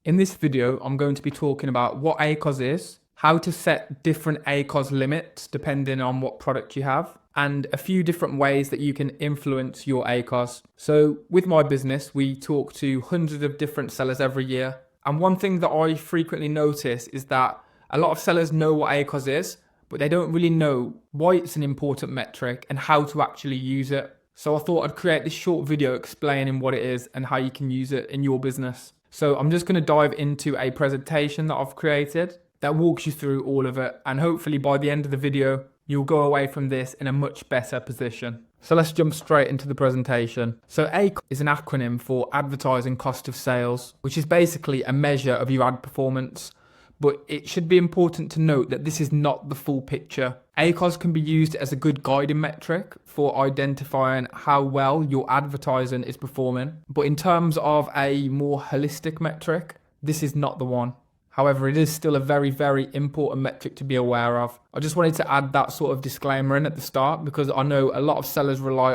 In this video, I'm going to be talking about what ACOS is, how to set different ACOS limits depending on what product you have, and a few different ways that you can influence your ACOS. So with my business, we talk to hundreds of different sellers every year. And one thing that I frequently notice is that a lot of sellers know what ACOS is, but they don't really know why it's an important metric and how to actually use it. So I thought I'd create this short video explaining what it is and how you can use it in your business. So I'm just going to dive into a presentation that I've created that walks you through all of it. And hopefully by the end of the video, you'll go away from this in a much better position. So let's jump straight into the presentation. So ACOS is an acronym for Advertising Cost of Sales, which is basically a measure of your ad performance. But it should be important to note that this is not the full picture. ACOS can be used as a good guiding metric for identifying how well your advertising is performing. But in terms of a more holistic metric, this is not the one. However, it is still a very, very important metric to be aware of. I just wanted to add that sort of disclaimer in at the start because I know a lot of sellers rely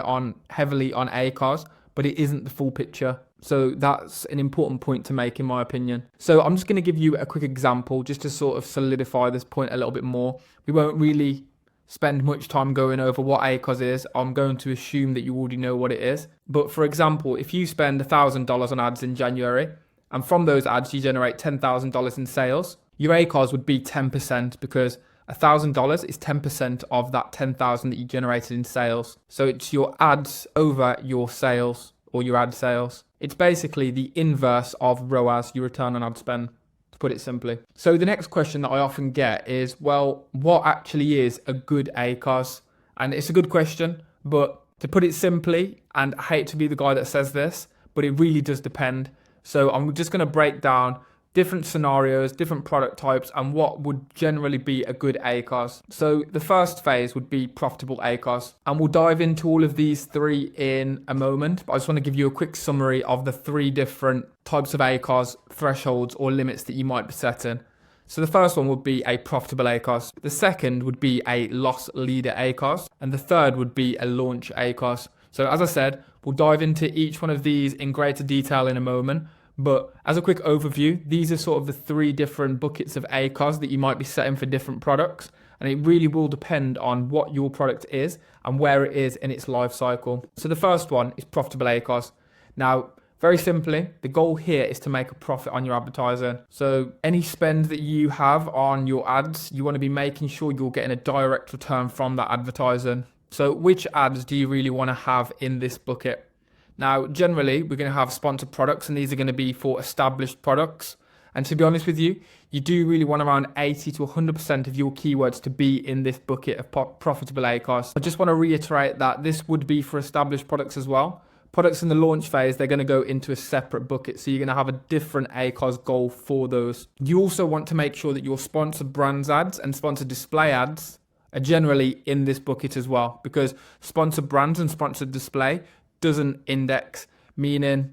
heavily on ACOS, but it isn't the full picture. So that's an important point to make in my opinion. So I'm just going to give you a quick example just to sort of solidify this point a little bit more. We won't really spend much time going over what ACOS is. I'm going to assume that you already know what it is. But for example, if you spend $1,000 on ads in January, and from those ads you generate $10,000 in sales, your ACOS would be 10% because $1,000 is 10% of that 10,000 that you generated in sales. So it's your ads over your sales or your ad sales. It's basically the inverse of ROAS, your return on ad spend, to put it simply. So the next question that I often get is, well, what actually is a good ACOS? And it's a good question, but to put it simply, and I hate to be the guy that says this, but it really does depend. So I'm just going to break down different scenarios, different product types, and what would generally be a good ACOS. So the first phase would be profitable ACOS, and we'll dive into all of these three in a moment, but I just want to give you a quick summary of the three different types of ACOS thresholds or limits that you might be setting. So the first one would be a profitable ACOS. The second would be a loss leader ACOS, and the third would be a launch ACOS. So as I said, we'll dive into each one of these in greater detail in a moment. But as a quick overview, these are sort of the three different buckets of ACOS that you might be setting for different products. And it really will depend on what your product is and where it is in its life cycle. So the first one is profitable ACOS. Now, very simply, the goal here is to make a profit on your advertising. So any spend that you have on your ads, you want to be making sure you're getting a direct return from that advertising. So which ads do you really want to have in this bucket? Now, generally, we're going to have sponsored products, and these are going to be for established products. And to be honest with you, you do really want around 80 to 100% of your keywords to be in this bucket of profitable ACOS. I just want to reiterate that this would be for established products as well. Products in the launch phase, they're going to go into a separate bucket. So you're going to have a different ACOS goal for those. You also want to make sure that your sponsored brands ads and sponsored display ads are generally in this bucket as well, because sponsored brands and sponsored display doesn't index, meaning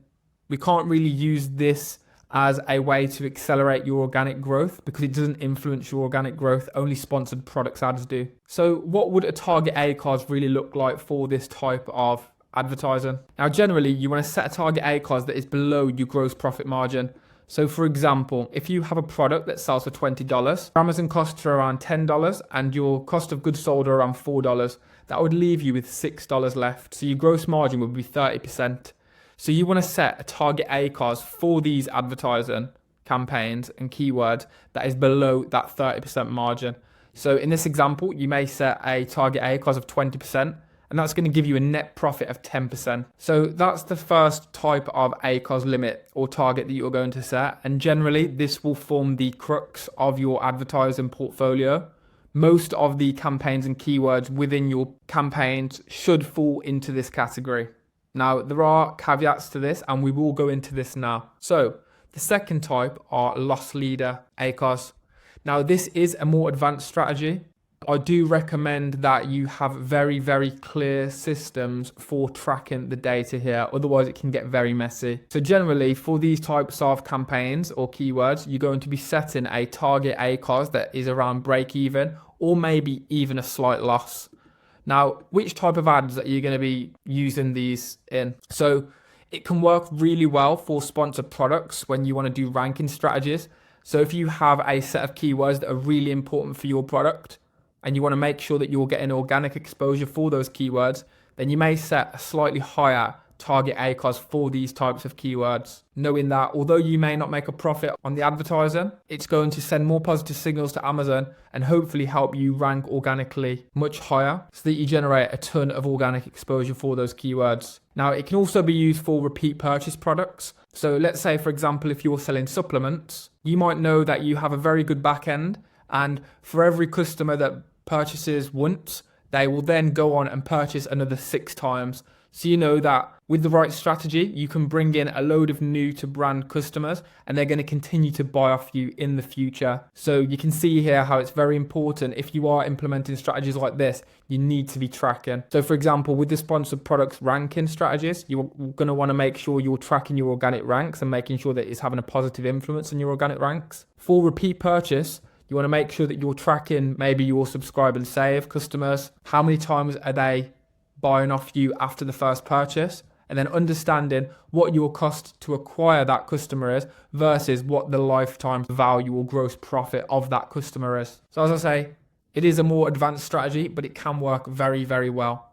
we can't really use this as a way to accelerate your organic growth because it doesn't influence your organic growth. Only sponsored products ads do. So what would a target ACOS really look like for this type of advertising? Now, generally, you want to set a target ACOS that is below your gross profit margin. So for example, if you have a product that sells for $20, Amazon costs are around $10 and your cost of goods sold are around $4, that would leave you with $6 left. So your gross margin would be 30%. So you want to set a target ACOS for these advertising campaigns and keywords that is below that 30% margin. So in this example, you may set a target ACOS of 20%, and that's going to give you a net profit of 10%. So that's the first type of ACOS limit or target that you're going to set. And generally, this will form the crux of your advertising portfolio. Most of the campaigns and keywords within your campaigns should fall into this category. Now, there are caveats to this, and we will go into this now. So the second type are loss leader ACOS. Now, this is a more advanced strategy. I do recommend that you have very, very clear systems for tracking the data here. Otherwise, it can get very messy. So generally, for these types of campaigns or keywords, you're going to be setting a target ACOS that is around break even or maybe even a slight loss. Now, which type of ads are you going to be using these in? So It can work really well for sponsored products when you want to do ranking strategies. So if you have a set of keywords that are really important for your product and you want to make sure that you're getting organic exposure for those keywords, then you may set a slightly higher target ACOS for these types of keywords, knowing that although you may not make a profit on the advertising, it's going to send more positive signals to Amazon and hopefully help you rank organically much higher so that you generate a ton of organic exposure for those keywords. Now, it can also be used for repeat purchase products. So let's say, for example, if you're selling supplements, you might know that you have a very good back end, and for every customer that purchases once, they will then go on and purchase another 6 times. So you know that with the right strategy, you can bring in a load of new to brand customers and they're going to continue to buy off you in the future. So you can see here how it's very important. If you are implementing strategies like this, you need to be tracking. So for example, with the sponsored products ranking strategies, you're going to want to make sure you're tracking your organic ranks and making sure that it's having a positive influence on your organic ranks. For repeat purchase, you want to make sure that you're tracking maybe your subscribe and save customers. How many times are they buying off you after the first purchase? And then understanding what your cost to acquire that customer is versus what the lifetime value or gross profit of that customer is. So as I say, it is a more advanced strategy, but it can work very, very well.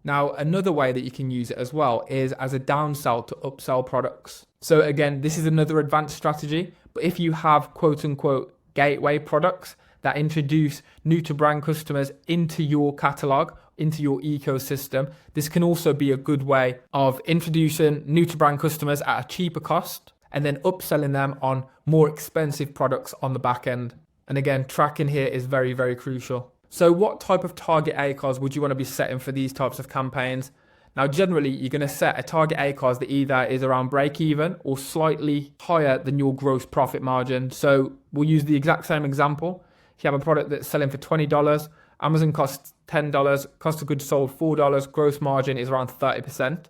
Now, another way that you can use it as well is as a downsell to upsell products. So again, this is another advanced strategy, but if you have quote unquote gateway products that introduce new to brand customers into your catalog, into your ecosystem, this can also be a good way of introducing new to brand customers at a cheaper cost and then upselling them on more expensive products on the back end. And again, tracking here is very, very crucial. So what type of target ACOS would you want to be setting for these types of campaigns? Now, generally, you're going to set a target ACOS that either is around break even or slightly higher than your gross profit margin. So we'll use the exact same example. If you have a product that's selling for $20, Amazon costs $10, cost of goods sold $4, gross margin is around 30%.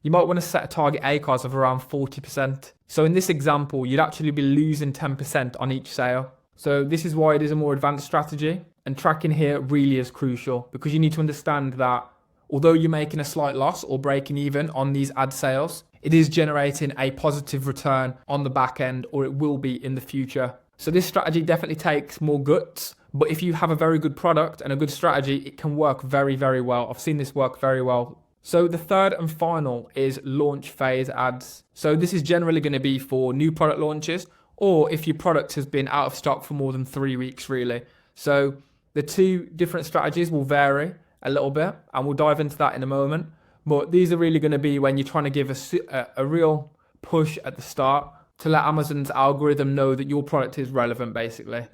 You might want to set a target ACOS of around 40%. So in this example, you'd actually be losing 10% on each sale. So this is why it is a more advanced strategy, and tracking here really is crucial because you need to understand that although you're making a slight loss or breaking even on these ad sales, it is generating a positive return on the back end, or it will be in the future. So this strategy definitely takes more guts, but if you have a very good product and a good strategy, it can work very, very well. I've seen this work very well. So the third and final is launch phase ads. So this is generally going to be for new product launches, or if your product has been out of stock for more than 3 weeks, really. So the two different strategies will vary a little bit, and we'll dive into that in a moment. But these are really going to be when you're trying to give a real push at the start to let Amazon's algorithm know that your product is relevant, basically.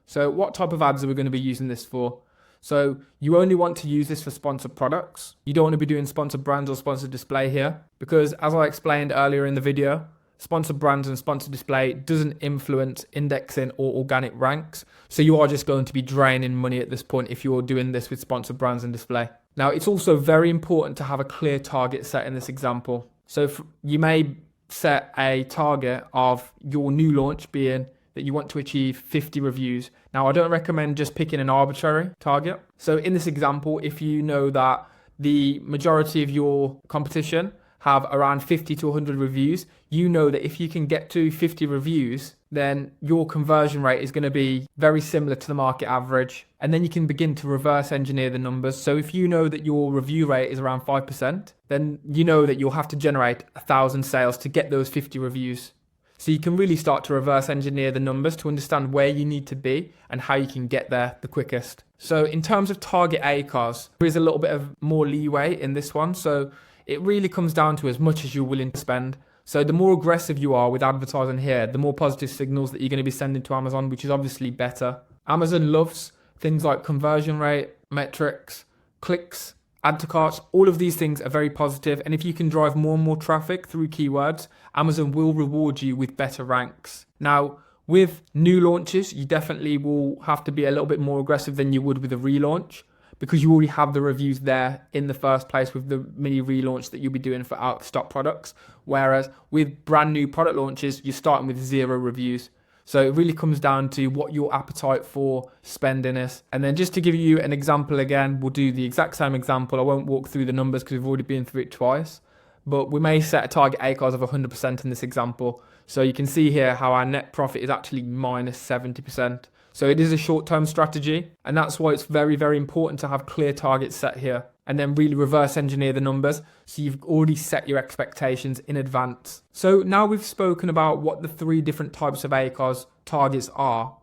So what type of ads are we going to be using this for? So you only want to use this for sponsored products. You don't want to be doing sponsored brands or sponsored display here, because as I explained earlier in the video, sponsored brands and sponsored display doesn't influence indexing or organic ranks. So you are just going to be draining money at this point if you're doing this with sponsored brands and display. Now, it's also very important to have a clear target set in this example. So you may set a target of your new launch being that you want to achieve 50 reviews. Now, I don't recommend just picking an arbitrary target. So in this example, if you know that the majority of your competition have around 50 to 100 reviews, you know that if you can get to 50 reviews, then your conversion rate is going to be very similar to the market average. And then you can begin to reverse engineer the numbers. So if you know that your review rate is around 5%, then you know that you'll have to generate 1,000 sales to get those 50 reviews. So you can really start to reverse engineer the numbers to understand where you need to be and how you can get there the quickest. So in terms of target ACOS, there is a little bit of more leeway in this one. So it really comes down to as much as you're willing to spend. So the more aggressive you are with advertising here, the more positive signals that you're going to be sending to Amazon, which is obviously better. Amazon loves things like conversion rate, metrics, clicks, add to carts. All of these things are very positive. And if you can drive more and more traffic through keywords, Amazon will reward you with better ranks. Now, with new launches, you definitely will have to be a little bit more aggressive than you would with a relaunch, because you already have the reviews there in the first place with the mini relaunch that you'll be doing for out of stock products. Whereas with brand new product launches, you're starting with 0 reviews. So it really comes down to what your appetite for spending is. And then just to give you an example again, we'll do the exact same example. I won't walk through the numbers because we've already been through it twice. but we may set a target ACOS of 100% in this example. So you can see here how our net profit is actually minus 70%. So it is a short-term strategy, and that's why it's very, very important to have clear targets set here and then really reverse engineer the numbers so you've already set your expectations in advance. So now we've spoken about what the 3 different types of ACOS targets are.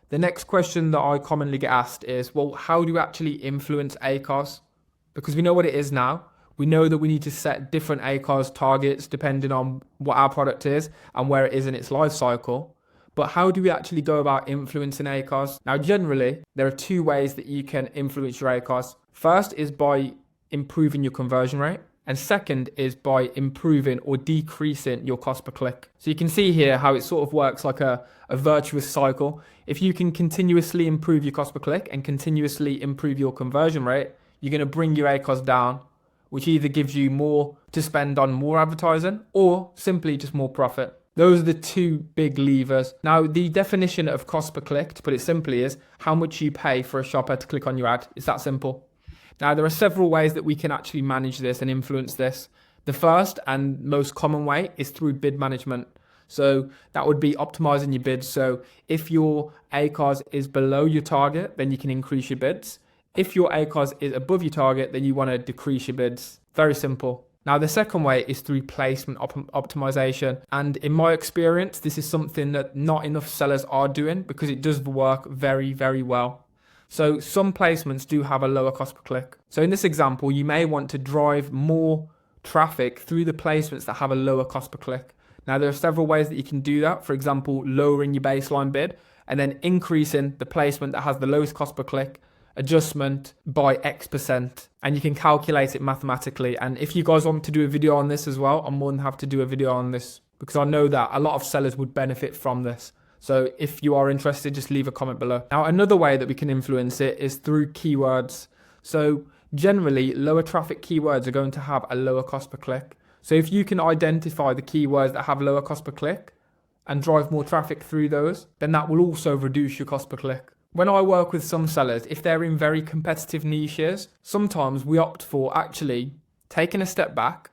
The next question that I commonly get asked is, well, how do you actually influence ACOS? Because we know what it is now. We know that we need to set different ACOS targets depending on what our product is and where it is in its life cycle. But how do we actually go about influencing ACOS? Now, generally, there are 2 ways that you can influence your ACOS. First is by improving your conversion rate. And second is by improving or decreasing your cost per click. So you can see here how it sort of works like a virtuous cycle. If you can continuously improve your cost per click and continuously improve your conversion rate, you're going to bring your ACOS down, which either gives you more to spend on more advertising or simply just more profit. Those are the 2 big levers. Now, the definition of cost per click, to put it simply, is how much you pay for a shopper to click on your ad. It's that simple. Now, there are several ways that we can actually manage this and influence this. The first and most common way is through bid management. So that would be optimizing your bids. So if your ACOS is below your target, then you can increase your bids. If your ACOS is above your target, then you want to decrease your bids. Very simple. Now, the second way is through placement optimization. And in my experience, this is something that not enough sellers are doing because it does work very, very well. So some placements do have a lower cost per click. So in this example, you may want to drive more traffic through the placements that have a lower cost per click. Now, there are several ways that you can do that. For example, lowering your baseline bid and then increasing the placement that has the lowest cost per click adjustment by X%, and you can calculate it mathematically. And if you guys want to do a video on this as well, I'm more than happy to do a video on this because I know that a lot of sellers would benefit from this. So if you are interested, just leave a comment below. Now, another way that we can influence it is through keywords. So generally, lower traffic keywords are going to have a lower cost per click. So if you can identify the keywords that have lower cost per click and drive more traffic through those, then that will also reduce your cost per click. When I work with some sellers, if they're in very competitive niches, sometimes we opt for actually taking a step back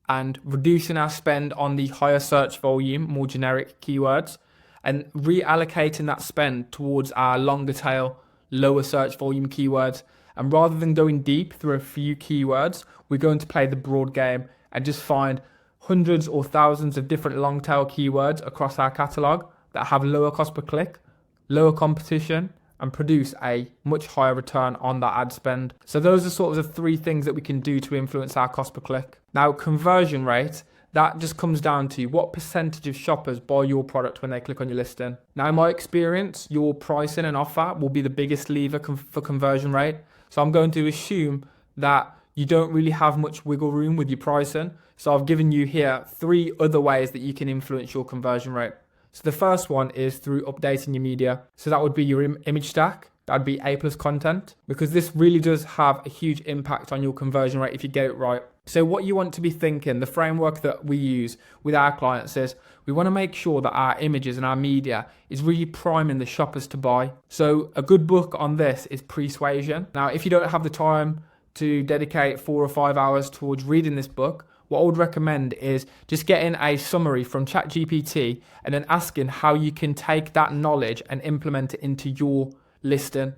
and reducing our spend on the higher search volume, more generic keywords, and reallocating that spend towards our longer tail, lower search volume keywords. And rather than going deep through a few keywords, we're going to play the broad game and just find hundreds or thousands of different long tail keywords across our catalog that have lower cost per click, lower competition, and produce a much higher return on that ad spend. So those are sort of the 3 things that we can do to influence our cost per click. Now, conversion rate, that just comes down to what percentage of shoppers buy your product when they click on your listing. Now, in my experience, your pricing and offer will be the biggest lever for conversion rate. So I'm going to assume that you don't really have much wiggle room with your pricing. So I've given you here 3 other ways that you can influence your conversion rate. So the first one is through updating your media. So that would be your image stack. That'd be A+ content, because this really does have a huge impact on your conversion rate if you get it right. So what you want to be thinking, the framework that we use with our clients is we want to make sure that our images and our media is really priming the shoppers to buy. So a good book on this is Persuasion. Now, if you don't have the time to dedicate 4 or 5 hours towards reading this book, what I would recommend is just getting a summary from ChatGPT and then asking how you can take that knowledge and implement it into your listing.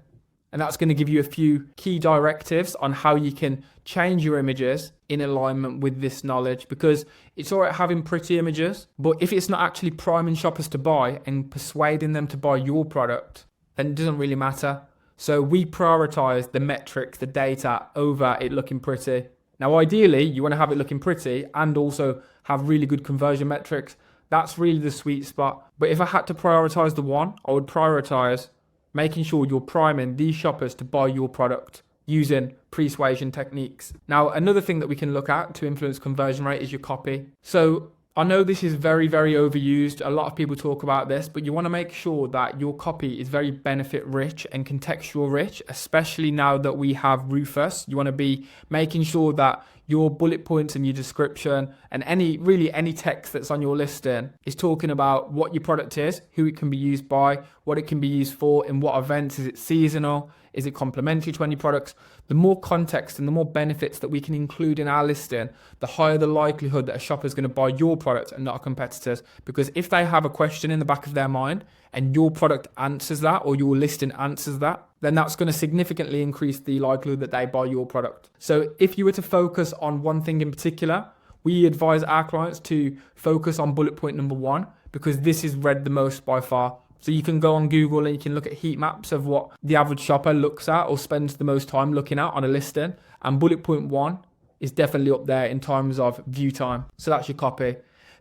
And that's going to give you a few key directives on how you can change your images in alignment with this knowledge, because it's all right having pretty images, but if it's not actually priming shoppers to buy and persuading them to buy your product, then it doesn't really matter. So we prioritize the metrics, the data over it looking pretty. Now, ideally, you want to have it looking pretty and also have really good conversion metrics. That's really the sweet spot. But if I had to prioritize the one, I would prioritize making sure you're priming these shoppers to buy your product using persuasion techniques. Now, another thing that we can look at to influence conversion rate is your copy. So I know this is very, very overused. A lot of people talk about this, but you want to make sure that your copy is very benefit rich and contextual rich, especially now that we have Rufus. You want to be making sure that your bullet points and your description and any text that's on your listing is talking about what your product is, who it can be used by, what it can be used for, in what events, is it seasonal, is it complementary to any products? The more context and the more benefits that we can include in our listing, the higher the likelihood that a shopper is going to buy your product and not a competitor's. Because if they have a question in the back of their mind and your product answers that, or your listing answers that, then that's going to significantly increase the likelihood that they buy your product. So if you were to focus on one thing in particular, we advise our clients to focus on bullet point number 1, because this is read the most by far. So you can go on Google and you can look at heat maps of what the average shopper looks at or spends the most time looking at on a listing. And bullet point 1 is definitely up there in terms of view time. So that's your copy.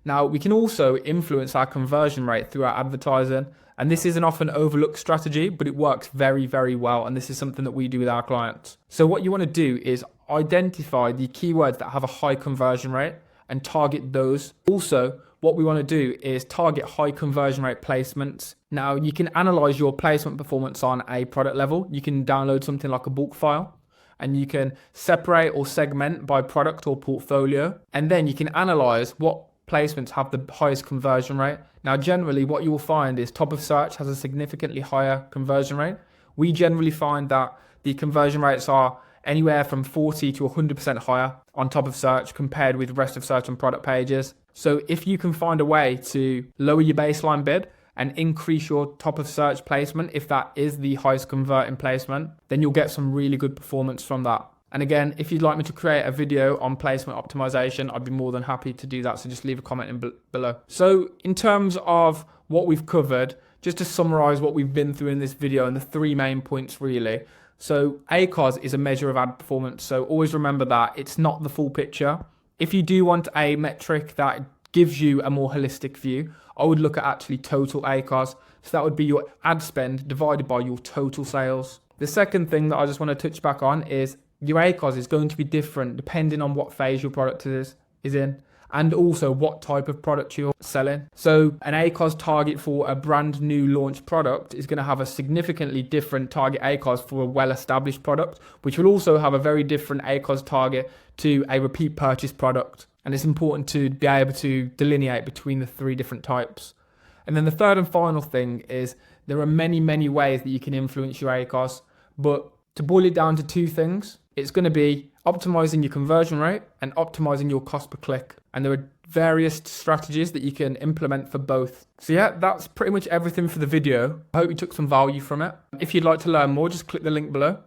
Now, we can also influence our conversion rate through our advertising. And this is an often overlooked strategy, but it works very, very well. And this is something that we do with our clients. So what you want to do is identify the keywords that have a high conversion rate and target those. Also, what we want to do is target high conversion rate placements. Now, you can analyze your placement performance on a product level. You can download something like a bulk file, and you can separate or segment by product or portfolio. And then you can analyze what placements have the highest conversion rate. Now, generally, what you will find is top of search has a significantly higher conversion rate. We generally find that the conversion rates are anywhere from 40 to 100% higher on top of search compared with rest of search and product pages. So if you can find a way to lower your baseline bid and increase your top of search placement, if that is the highest converting placement, then you'll get some really good performance from that. And again, if you'd like me to create a video on placement optimization, I'd be more than happy to do that. So just leave a comment below. So in terms of what we've covered, just to summarize what we've been through in this video and the 3 main points really. So ACOS is a measure of ad performance. So always remember that it's not the full picture. If you do want a metric that gives you a more holistic view, I would look at actually total ACOS. So that would be your ad spend divided by your total sales. The second thing that I just want to touch back on is your ACOS is going to be different depending on what phase your product is in, and also what type of product you're selling. So an ACOS target for a brand new launch product is going to have a significantly different target ACOS for a well-established product, which will also have a very different ACOS target to a repeat purchase product. And it's important to be able to delineate between the 3 different types. And then the third and final thing is there are many, many ways that you can influence your ACOS, but to boil it down to 2 things, it's going to be optimizing your conversion rate and optimizing your cost per click. And there are various strategies that you can implement for both. So yeah, that's pretty much everything for the video. I hope you took some value from it. If you'd like to learn more, just click the link below.